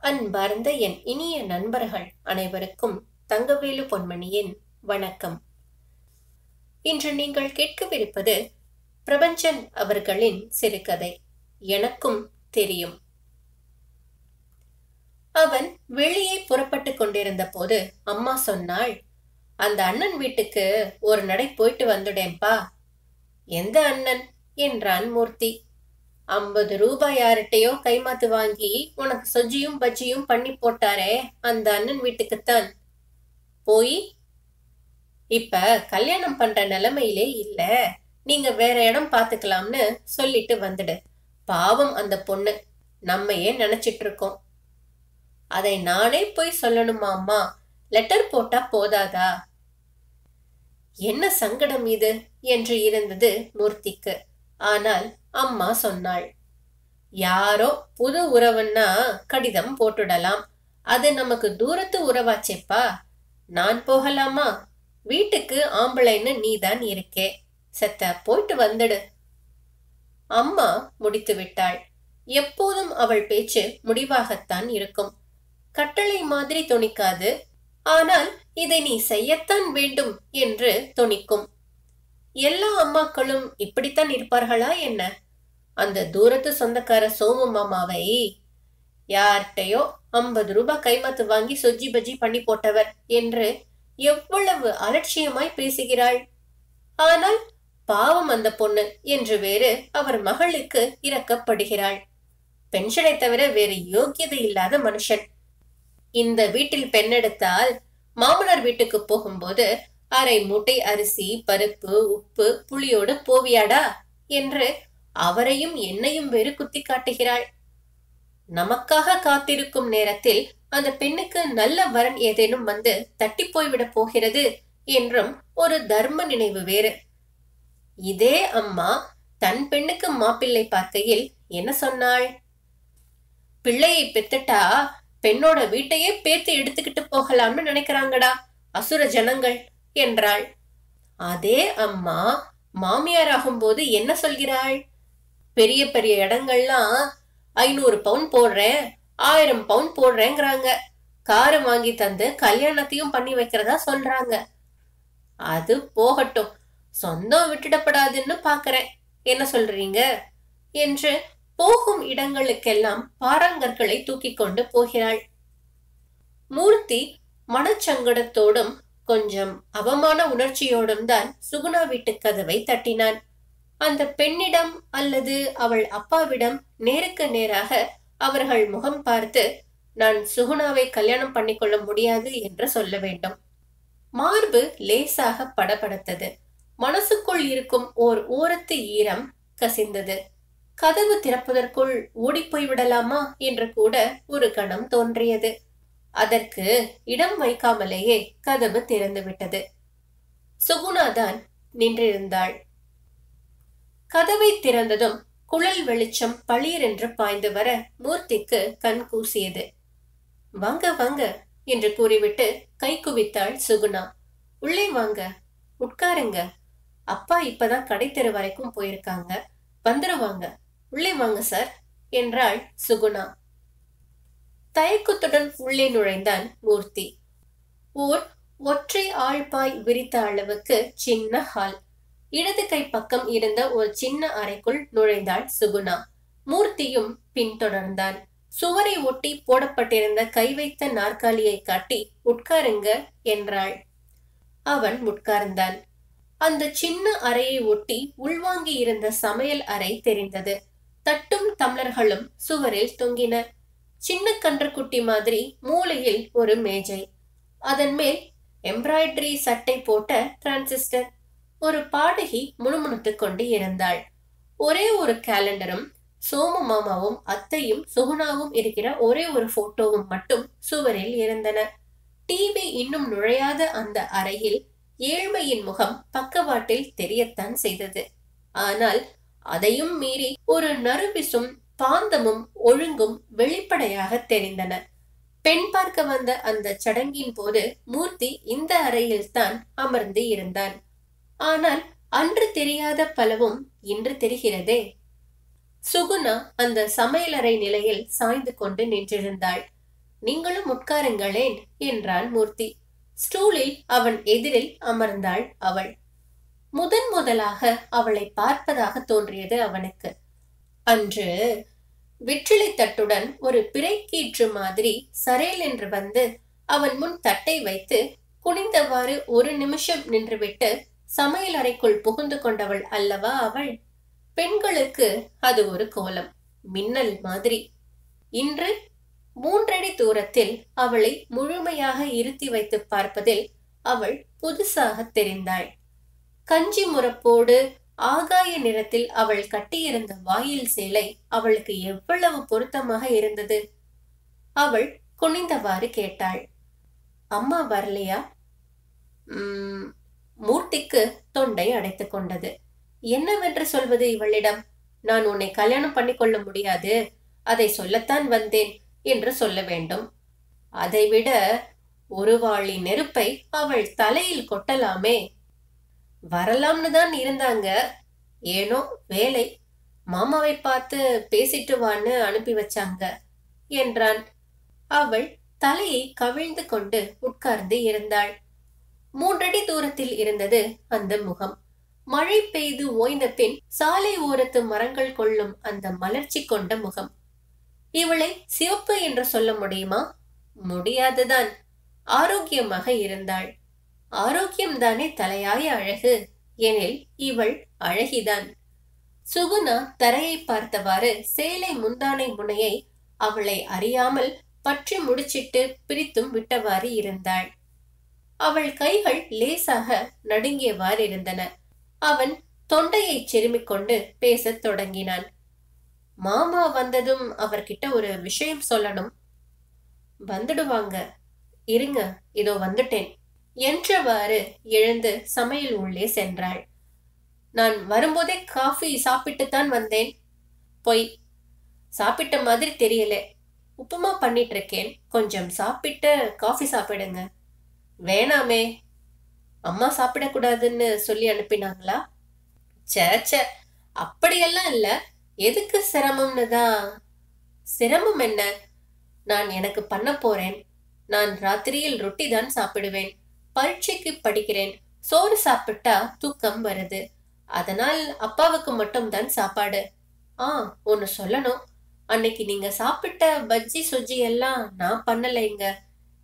அன்பார்ந்த என் இனிய நண்பர்கள் அனைவருக்கும் தங்கவேலு பொன்மணியின் வணக்கம். இன்று நீங்கள் கேட்கவிருப்பது பிரபஞ்சன் அவர்களின் சிறுகதை எனக்கும் தெரியும். அவன் வெளியே புறப்பட்டு கொண்டிருந்த போது அம்மா சொன்னாள், அந்த அண்ணன் வீட்டுக்கு ஒரு நடை போயிட்டு வந்துடேன்பா. எந்த அண்ணன் என்றான் மூர்த்தி. 50 ரூபாய் யார்கிட்டயோ கைமாத்து வாங்கி உனக்கு சொஜியும் பஜ்ஜியும் பண்ணி போட்டாரே, அந்த அண்ணன் வீட்டுக்குத்தான். போய் இப்ப கல்யாணம் பண்ற நிலைமையிலே இல்ல, நீங்க வேற இடம் பாத்துக்கலாம்னு சொல்லிட்டு வந்துடு. பாவம் அந்த பொண்ணு, நம்ம ஏன் நினைச்சிட்டு இருக்கோம். அதை நானே போய் சொல்லணுமா அம்மா? லெட்டர் போட்டா போதாதா? என்ன சங்கடம் இது என்று இருந்தது மூர்த்திக்கு. ஆனால் அம்மா சொன்னாள், யாரோ புது உறவுன்னா கடிதம் போட்டுடலாம், அது நமக்கு தூரத்து உறவாச்சேப்பா. நான் போகலாமா? வீட்டுக்கு ஆம்பளைன்னு நீதான் இருக்கே, செத்த போயிட்டு வந்துடு. அம்மா முடித்து விட்டாள். எப்போதும் அவள் பேச்சு முடிவாகத்தான் இருக்கும். கட்டளை மாதிரி தொனிக்காது, ஆனால் இதை நீ செய்யத்தான் வேண்டும் என்று தொனிக்கும். எல்லா அம்மாக்களும் இப்படித்தான் இருப்பார்களா என்ன? அந்த தூரத்து சொந்தக்கார சோமு மாமாவை யார்கிட்டயோ 50 ரூபாய் கைமாத்து வாங்கி சொஜ்ஜி பஜ்ஜி பண்ணி போட்டவர் என்று எவ்வளவு அலட்சியமாய் பேசுகிறாள். ஆனால் பாவம் அந்த பொண்ணு என்று வேறு அவர் மகளுக்கு இரக்கப்படுகிறாள். பென்ஷனை தவிர வேறு யோக்கியதை இல்லாத மனுஷன். இந்த வீட்டில் பெண்ணெடுத்தால் மாமனார் வீட்டுக்கு போகும்போது அரை மூட்டை அரிசி, பருப்பு, உப்பு, புளியோடு போவியாடா என்று அவரையும் என்னையும் வேறு குத்தி காட்டுகிறாள். நமக்காக காத்திருக்கும் நேரத்தில் அந்த பெண்ணுக்கு நல்ல வரன் ஏதேனும் வந்து தட்டி போய்விட போகிறது என்றும் ஒரு தர்ம நினைவு வேறு. இதே அம்மா தன் பெண்ணுக்கு மாப்பிள்ளை பார்க்கையில் என்ன சொன்னாள்? பிள்ளையை பெத்துட்டா பெண்ணோட வீட்டையே பேத்து எடுத்துக்கிட்டு போகலாம்னு நினைக்கிறாங்கடா அசுர ஜனங்கள் என்றாள். அதே அம்மா மாமியார் ஆகும்போது என்ன சொல்கிறாள்? பெரிய பெரிய இடங்கள்லாம் 500 பவுன் போடுறேன், 1000 பவுன் போடுறேங்கிறாங்க. காரு வாங்கி தந்து கல்யாணத்தையும் பண்ணி வைக்கிறதா சொல்றாங்க. அது போகட்டும், சொந்தம் விட்டுடப்படாதுன்னு பாக்குறேன், என்ன சொல்றீங்க என்று போகும் இடங்களுக்கெல்லாம் பாறாங்கற்களை தூக்கி கொண்டு போகிறாள். மூர்த்தி மனச்சங்கடத்தோடும் கொஞ்சம் அவமான உணர்ச்சியோடும் தான் சுகுணா வீட்டு கதவை தட்டினான். அந்த பெண்ணிடம் அல்லது அவள் அப்பாவிடம் நேருக்கு நேராக அவர்கள் முகம் பார்த்து, நான் சுகுணாவை கல்யாணம் பண்ணிக்கொள்ள முடியாது என்று சொல்ல வேண்டும். மார்பு லேசாக படபடத்தது. மனசுக்குள் இருக்கும் ஓர் ஓரத்து ஈரம் கசிந்தது. கதவு திறப்பதற்குள் ஓடிப்போய் விடலாமா என்று கூட ஒரு கணம் தோன்றியது. அதற்கு இடம் வைக்காமலேயே கதவு திறந்து விட்டது. சுகுணாதான் நின்றிருந்தாள். கதவை திறந்ததும் குழல் வெளிச்சம் பளீர் என்று பாய்ந்து வர மூர்த்திக்கு கண் கூசியது. வாங்க வாங்க என்று கூறிவிட்டு கை குவித்தாள் சுகுணா. உள்ளே வாங்க, உட்காருங்க. அப்பா இப்பதான் கடை தெரு வரைக்கும் போயிருக்காங்க, வந்துருவாங்க, உள்ளே வாங்க சார் என்றாள் சுகுணா. தயக்கத்துடன் உள்ளே நுழைந்தான் மூர்த்தி. ஓர் ஒற்றை ஆழ்பாய் விரித்த அளவுக்கு சின்ன ஹால். இடது கை பக்கம் இருந்த ஒரு சின்ன அறைக்குள் நுழைந்தாள் சுகுணா. மூர்த்தியும் பின்தொடர்ந்தான். சுவரை ஒட்டி போடப்பட்டிருந்த கை வைத்த நாற்காலியை காட்டி உட்காருங்க என்றாள். அவன் உட்கார்ந்தான். அந்த சின்ன அறையை ஒட்டி உள்வாங்கி இருந்த சமையல் அறை தெரிந்தது. தட்டும் டம்ளர்களும் சுவரில் தொங்கின. சின்ன கன்றுக்குட்டி மாதிரி மூலையில் ஒரு மேஜை, அதன் மேல் எம்ப்ராய்டரி சட்டை போட்ட டிரான்சிஸ்டர். ஒரு பாடகி முணுமுணுத்துக் கொண்டு இருந்தாள். ஒரே ஒரு கேலண்டரும் சோமு மாமாவும் அத்தையும் சுகுணாவும் இருக்கிற ஒரே ஒரு போட்டோவும் மட்டும் சுவரில் இருந்தன. டிவி இன்னும் நுழையாத அந்த அறையில் ஏழ்மையின் முகம் பக்கவாட்டில் தெரியத்தான் செய்தது. ஆனால் அதையும் மீறி ஒரு நறுவிசும் பாந்தமும் ஒழுங்கும் வெளிப்படையாக தெரிந்தன. பெண் பார்க்க வந்த அந்த சடங்கின் போது மூர்த்தி இந்த அறையில் தான் அமர்ந்து இருந்தான். ஆனால் அன்று தெரியாத பலவும் இன்று தெரிகிறதே. சுகுணா அந்த சமையலறை நிலையில் சாய்ந்து கொண்டு நின்றிருந்தாள். நீங்களும் உட்காருங்களேன் என்றான் மூர்த்தி. ஸ்டூலில் அவன் எதிரில் அமர்ந்தாள் அவள். முதலாக அவளை பார்ப்பதாக தோன்றியது அவனுக்கு. அன்று வெற்றிலை தட்டுடன் ஒரு பிறைக்கீற்று மாதிரி சரேல் என்று வந்து அவன் முன் தட்டை வைத்து குனிந்தவாறு ஒரு நிமிஷம் நின்றுவிட்டு சமையல் அறைக்குள் புகுந்து கொண்டவள் அல்லவா அவள். பெண்களுக்கு அது ஒரு கோலம், மின்னல் மாதிரி. இன்று 3 அடி தூரத்தில் அவளை முழுமையாக இருத்தி வைத்து பார்ப்பதில் அவள் புதுசாக தெரிந்தாள். கஞ்சி முறப்போடு ஆகாய நிறத்தில் அவள் கட்டியிருந்த வாயில் சேலை அவளுக்கு எவ்வளவு பொருத்தமாக இருந்தது. அவள் குனிந்தவாறு கேட்டாள், அம்மா வரலையா? மூர்த்திக்கு தொண்டை அடைத்துக் கொண்டது. என்னவென்று சொல்வது இவளிடம்? நான் உன்னை கல்யாணம் பண்ணிக்கொள்ள முடியாது, அதை சொல்லத்தான் வந்தேன் என்று சொல்ல வேண்டும். அதைவிட ஒரு வாளி நெருப்பை அவள் தலையில் கொட்டலாமே. வரலாம்னு தான் இருந்தாங்க, ஏனோ வேலை, மாமாவை பார்த்து பேசிட்டு வான்னு அனுப்பி வச்சாங்க என்றான். அவள் தலையை கவிழ்ந்து கொண்டு உட்கார்ந்து இருந்தாள். 3 அடி தூரத்தில் இருந்தது அந்த முகம். மழை பெய்து ஓய்ந்த பின் சாலை ஓரத்து மரங்கள் கொள்ளும் அந்த மலர்ச்சி கொண்ட முகம். இவளை சிவப்பு என்று சொல்ல முடியுமா? முடியாதுதான். ஆரோக்கியமாக இருந்தாள். ஆரோக்கியம்தானே தலையாய அழகு, எனில் இவள் அழகிதான். சுகுணா தரையை பார்த்தவாறு சேலை முந்தானை முனையை அவளை அறியாமல் பற்றி முடிச்சிட்டு பிரித்தும் விட்டவாறு இருந்தாள். அவள் கைகள் லேசாக நடுங்கியவாறு இருந்தன. அவன் தொண்டையை செருமிக் கொண்டு பேசத் தொடங்கினான். மாமா வந்ததும் அவர்கிட்ட ஒரு விஷயம் சொல்லணும். வந்துடுவாங்க, இருங்க, இதோ வந்துட்டேன் என்றவாறு எழுந்து சமையல் உள்ளே சென்றாள். நான் வரும்போதே காஃபி சாப்பிட்டுத்தான் வந்தேன். பொய், சாப்பிட்ட மாதிரி தெரியல. உப்புமா பண்ணிட்டு இருக்கேன், கொஞ்சம் சாப்பிட்டு காஃபி சாப்பிடுங்க. வேணாமே, அம்மா சாப்பிடக்கூடாதுன்னு சொல்லி அனுப்பினாங்களா? சேச்ச, அப்படியெல்லாம் இல்ல. எதுக்கு சிரமம்னு தான். சிரமம் என்ன? நான் எனக்கு பண்ண போறேன். நான் ராத்திரியில் ரொட்டி தான் சாப்பிடுவேன். பரீட்சைக்கு படிக்கிறேன். சோறு சாப்பிட்டா தூக்கம் வருது. அதனால் அப்பாவுக்கு மட்டும் தான் சாப்பாடு. ஒன்னு சொல்லணும். அன்னைக்கு நீங்க சாப்பிட்ட பஜ்ஜி சொஜ்ஜி எல்லாம் நான் பண்ணலைங்க,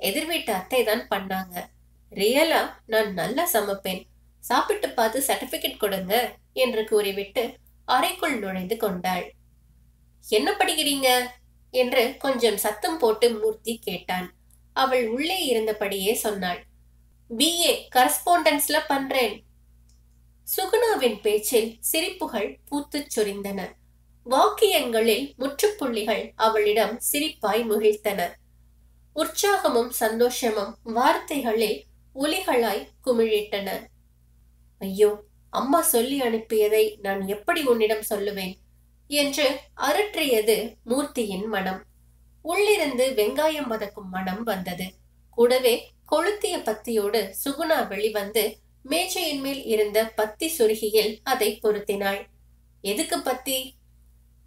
எதிர் வீட்டு அத்தை தான் பண்ணாங்க. ரியலா நான் நல்லா சமைப்பேன். சாப்பிட்டு பார்த்து சர்டிபிகேட் கொடுங்க என்று கூறிவிட்டு அறைக்குள் நுழைந்து கொண்டாள். என்ன படிக்கிறீங்க என்று கொஞ்சம் சத்தம் போட்டு மூர்த்தி கேட்டான். அவள் உள்ளே இருந்தபடியே சொன்னாள், BA கரஸ்பாண்டன்ஸ்ல பண்றேன். சுகுணாவின் பேச்சில் சிரிப்புகள் பூத்துச் சொரிந்தன. வாக்கியங்களில் முற்றுப்புள்ளிகள் அவளிடம் சிரிப்பாய் முகிழ்த்தன. உற்சாகமும் சந்தோஷமும் வார்த்தைகளில் ஒலிகளாய் குமிழிட்டன. ஐயோ, அம்மா சொல்லி அனுப்பியதை நான் எப்படி உன்னிடம் சொல்லுவேன் என்று அரற்றியது மூர்த்தியின் மனம். உள்ளிருந்து வெங்காயம் வதக்கும் மனம் வந்தது. கூடவே கொளுத்திய பத்தியோடு சுகுணா வெளிவந்து மேஜையின் மேல் இருந்த பத்தி சுருகியில் அதை பொருத்தினாள். எதுக்கு பத்தி?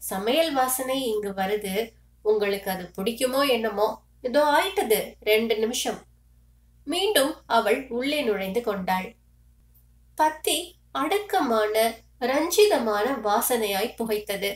சமையல் வாசனை இங்கு வருது, உங்களுக்கு அது பிடிக்குமோ என்னமோ. இதோ ஆயிட்டது, 2 நிமிஷம். மீண்டும் அவள் உள்ளே நுழைந்து கொண்டாள். பத்தி அடக்கமான ரஞ்சிதமான வாசனையாய் புகைத்தது.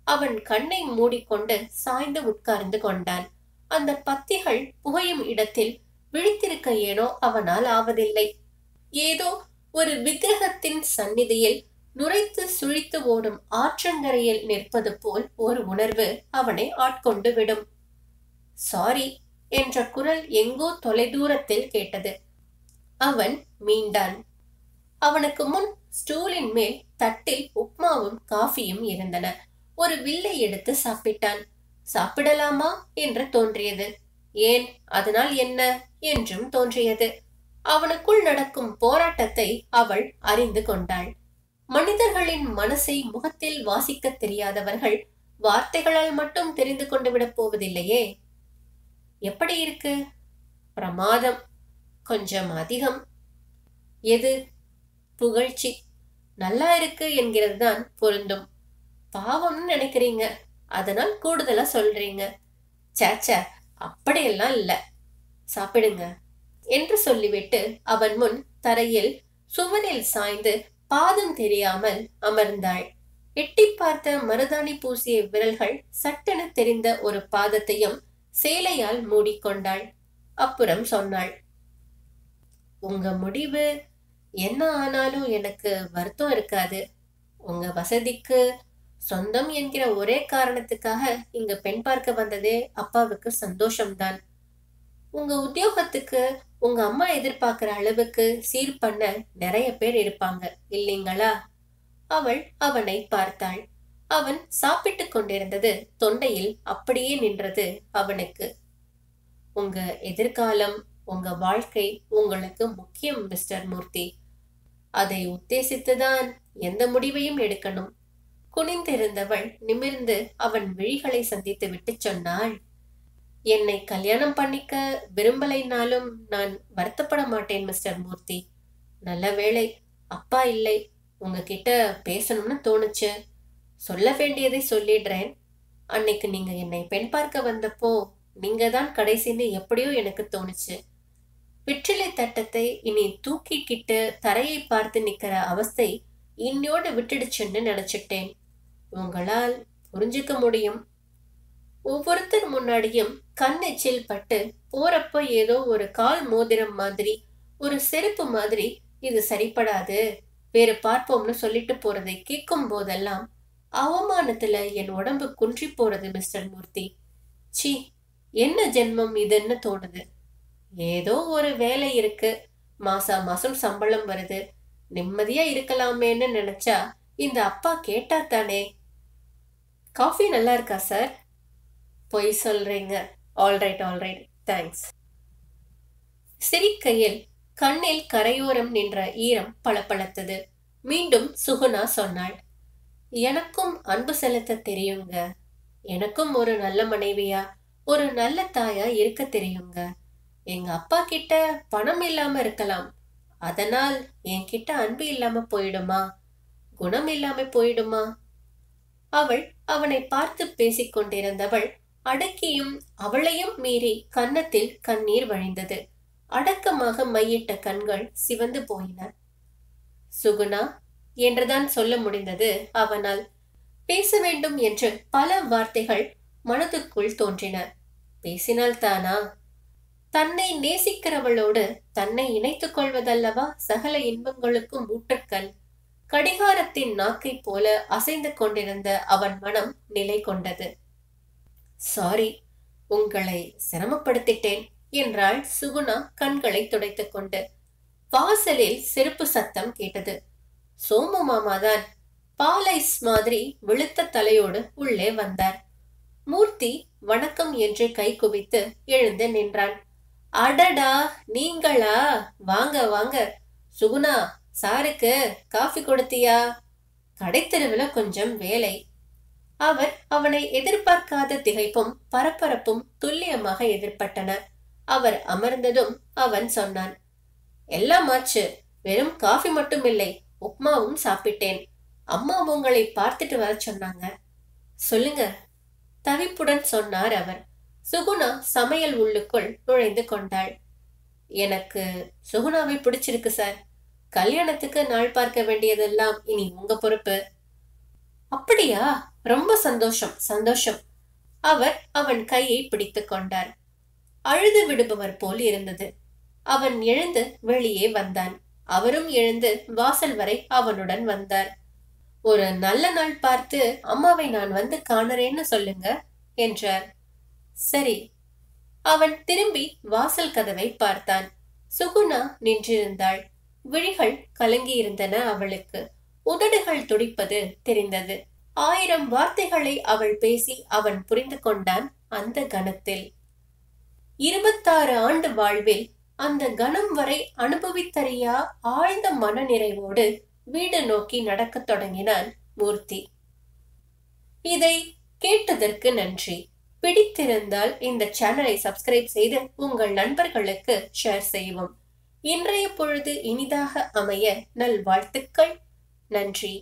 அவன் கண்ணை மூடிக்கொண்டு சாய்ந்து உட்கார்ந்து கொண்டான். அந்த பத்திகள் புகையும் இடத்தில் விழித்திருக்க ஏனோ அவனால் ஆவதில்லை. ஏதோ ஒரு விக்கிரகத்தின் சந்நிதியில் நுரைத்து சுழித்து ஓடும் ஆற்றங்கரையில் நிற்பது போல் ஒரு உணர்வு அவனை ஆட்கொண்டு விடும். சாரி என்ற குரல் எங்கோ தொலைதூரத்தில் கேட்டது. அவன் மீண்டான். அவனுக்கு முன் ஸ்டூலின் மேல் தட்டில் உப்மாவும் காஃபியும் இருந்தன. ஒரு வில்லை எடுத்து சாப்பிட்டான். சாப்பிடலாமா என்று தோன்றியது. ஏன், அதனால் என்ன என்றும் தோன்றியது. அவனுக்குள் நடக்கும் போராட்டத்தை அவள் அறிந்து கொண்டாள். மனிதர்களின் மனசை முகத்தில் வாசிக்க தெரியாதவர்கள் வார்த்தைகளால் மட்டும் தெரிந்து கொண்டு விடப் போவதில்லையே. எப்படி இருக்கு? பிரமாதம். கொஞ்சம் அதிகம். எது? புகழ்ச்சி. நல்லா இருக்கு என்கிறது தான் பொருந்தும். பாவம்னு நினைக்கிறீங்க, அதனால் கூடுதலா சொல்றீங்க. சேச்ச, அப்படியெல்லாம் இல்ல, சாப்பிடுங்க என்று சொல்லிவிட்டு அவன் முன் தரையில் சுவரில் சாய்ந்து பாதம் தெரியாமல் அமர்ந்தாள். எட்டி பார்த்த மருதாணி பூசிய விரல்கள் சட்டென தெரிந்த ஒரு பாதத்தையும் சேலையால் மூடிக்கொண்டாள். அப்புறம் சொன்னாள், உங்க முடிவு என்ன ஆனாலும் எனக்கு வருத்தம் இருக்காது. உங்க வசதிக்கு சொந்தம் என்கிற ஒரே காரணத்துக்காக இங்க பெண் பார்க்க வந்ததே அப்பாவுக்கு சந்தோஷம்தான். உங்க உத்தியோகத்துக்கு உங்க அம்மா எதிர்பார்க்கிற அளவுக்கு சீர் பண்ண நிறைய பேர் இருப்பாங்க இல்லைங்களா? அவள் அவனை பார்த்தாள். அவன் சாப்பிட்டு கொண்டிருந்தது தொண்டையில் அப்படியே நின்றது அவனுக்கு. உங்க எதிர்காலம், உங்க வாழ்க்கை உங்களுக்கு முக்கியம் மிஸ்டர் மூர்த்தி. அதை உத்தேசித்துதான் எந்த முடிவையும் எடுக்கணும். குனிந்திருந்தவள் நிமிர்ந்து அவன் விழிகளை சந்தித்து விட்டு சொன்னாள், என்னை கல்யாணம் பண்ணிக்க விரும்பலைனாலும் நான் வருத்தப்பட மாட்டேன் மிஸ்டர் மூர்த்தி. நல்ல வேளை அப்பா இல்லை. உங்ககிட்ட பேசணும்னு தோணுச்சு. சொல்ல வேண்டியதை சொல்லிடுறேன். அன்னைக்கு நீங்க என்னை பெண் பார்க்க வந்தப்போ நீங்க தான் கடைசின்னு எப்படியோ எனக்கு தோணுச்சு. வெற்றிலை தட்டத்தை இனி தூக்கிக்கிட்டு தரையை பார்த்து நிக்கிற அவஸ்தை இன்னோடு விட்டுடுச்சுன்னு நினைச்சிட்டேன். உங்களால் புரிஞ்சுக்க முடியும். ஒவ்வொருத்தர் முன்னாடியும் கண்ணெச்சில் பட்டு போறப்ப ஏதோ ஒரு கால் மோதிரம் மாதிரி, ஒரு செருப்பு மாதிரி இது சரிப்படாது, வேறு பார்ப்போம்னு சொல்லிட்டு போறதை கேட்கும் போதெல்லாம் அவமானத்துல என் உடம்பு குன்றி போறது மிஸ்டர் மூர்த்தி. சி, என்ன ஜென்மம் இதுன்னு தோணுது. ஏதோ ஒரு வேலை இருக்கு, மாசா மாசம் சம்பளம் வருது, நிம்மதியா இருக்கலாமேன்னு நினைச்சா இந்த அப்பா கேட்டா தானே. காஃபி நல்லா இருக்கா சார்? பொய் சொல்றீங்க. Alright alright, thanks. சிரிக்கையில் கண்ணில் கரையோரம் நின்ற ஈரம் பளபளத்தது. மீண்டும் சுகுணா சொன்னாள், எனக்கும் அன்பு செலுத்த தெரியுங்க. எனக்கும் ஒரு நல்ல மனைவியா, ஒரு நல்ல தாயா இருக்க தெரியுங்க. எங்க அப்பா கிட்ட பணம் இல்லாம இருக்கலாம், அதனால் என்கிட்ட அன்பு இல்லாம போயிடுமா, குணம் இல்லாம போயிடுமா? அவள் அவனை பார்த்து பேசிக் கொண்டிருந்தவள் அடக்கியும் அவளையும் மீறி கன்னத்தில் கண்ணீர் வழிந்தது. அடக்கமாக மையிட்ட கண்கள் சிவந்து போயின. சுகுணா என்றுதான் சொல்ல முடிந்தது அவனால். பேச வேண்டும் என்று பல வார்த்தைகள் மனதுக்குள் தோன்றின. பேசினால் தானா? தன்னை நேசிக்கிறவளோடு தன்னை இணைத்துக் கொள்வதல்லவா சகல இன்பங்களுக்கும் ஊற்றுக்கண். கடிகாரத்தின் நாக்கை போல அசைந்து கொண்டிருந்த அவன் மனம் நிலை கொண்டது. சாரி, உங்களை சிரமப்படுத்திட்டேன் என்றாள் சுகுணா கண்களை துடைத்துக் கொண்டு. வாசலில் செருப்பு சத்தம் கேட்டது. சோமு மாமாதான் பாலைஸ் மாதிரி வெளுத்த தலையோடு உள்ளே வந்தார். மூர்த்தி வணக்கம் என்று கை குவித்து எழுந்து நின்றான். அடடா, நீங்களா? வாங்க வாங்க. சுகுணா, சாருக்கு காஃபி கொடுத்தியா? கடைத்தெருவுல கொஞ்சம் வேலை. அவர் அவனை எதிர்பார்க்காத திகைப்பும் பரபரப்பும் துல்லியமாக எதிர்பட்டன. அவர் அமர்ந்ததும் அவன் சொன்னான், எல்லாம் ஆச்சு. வெறும் காஃபி மட்டும் இல்லை, உப்மாவும் சாப்பிட்டேன். அம்மா உங்களை பார்த்துட்டு வர சொன்னாங்க. சொல்லுங்க, தவிப்புடன் சொன்னார் அவர். சுகுணா சமையல் உள்ளுக்குள் நுழைந்து கொண்டாள். எனக்கு சுகுணாவை பிடிச்சிருக்கு சார். கல்யாணத்துக்கு நாள் பார்க்க வேண்டியதெல்லாம் இனி உங்க பொறுப்பு. அப்படியா? ரொம்ப சந்தோஷம் சந்தோஷம். அவர் அவன் கையை பிடித்துக் கொண்டார். அழுது விடுபவர் போல் இருந்தது. அவன் எழுந்து வெளியே வந்தான். அவரும் எழுந்து வாசல் வரை அவனுடன் வந்தார். ஒரு நல்ல நாள் பார்த்து அம்மாவை நான் வந்து காணறேன்னு சொல்லுங்க என்றார். சரி. அவன் திரும்பி வாசல் கதவை பார்த்தான். சுகுணா நின்றிருந்தாள். விழிகள் கலங்கியிருந்தன அவளுக்கு. உதடுகள் துடிப்பது தெரிந்தது. 1000 வார்த்தைகளை அவள் பேசி அவன் புரிந்து கொண்டான் அந்த கணத்தில். 26 ஆண்டு வாழ்வில் அந்த கணம் வரை அனுபவித்தறியா ஆழ்ந்த மன நிறைவோடு வீடு நோக்கி நடக்கத் தொடங்கினான் மூர்த்தி. இதை கேட்டதற்கு நன்றி. பிடித்திருந்தால் இந்த சேனலை சப்ஸ்கிரைப் செய்து உங்கள் நண்பர்களுக்கு ஷேர் செய்யவும். இன்றைய பொழுது இனிதாக அமைய நல்வாழ்த்துக்கள். நன்றி.